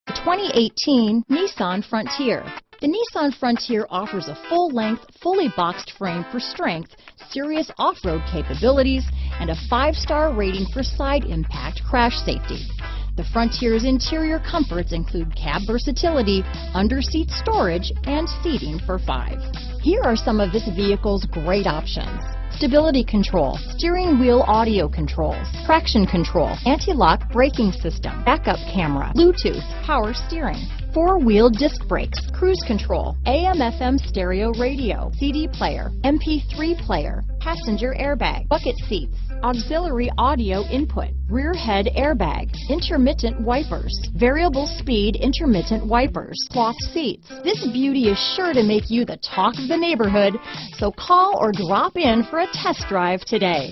The 2018 Nissan Frontier. The Nissan Frontier offers a full-length, fully boxed frame for strength, serious off-road capabilities, and a 5-star rating for side impact crash safety. The Frontier's interior comforts include cab versatility, under-seat storage, and seating for 5. Here are some of this vehicle's great options: stability control, steering wheel audio controls, traction control, anti-lock braking system, backup camera, Bluetooth, power steering, 4-wheel disc brakes, cruise control, AM/FM stereo radio, CD player, MP3 player, passenger airbag, bucket seats, auxiliary audio input, rear head airbag, intermittent wipers, variable speed intermittent wipers, cloth seats. This beauty is sure to make you the talk of the neighborhood, so call or drop in for a test drive today.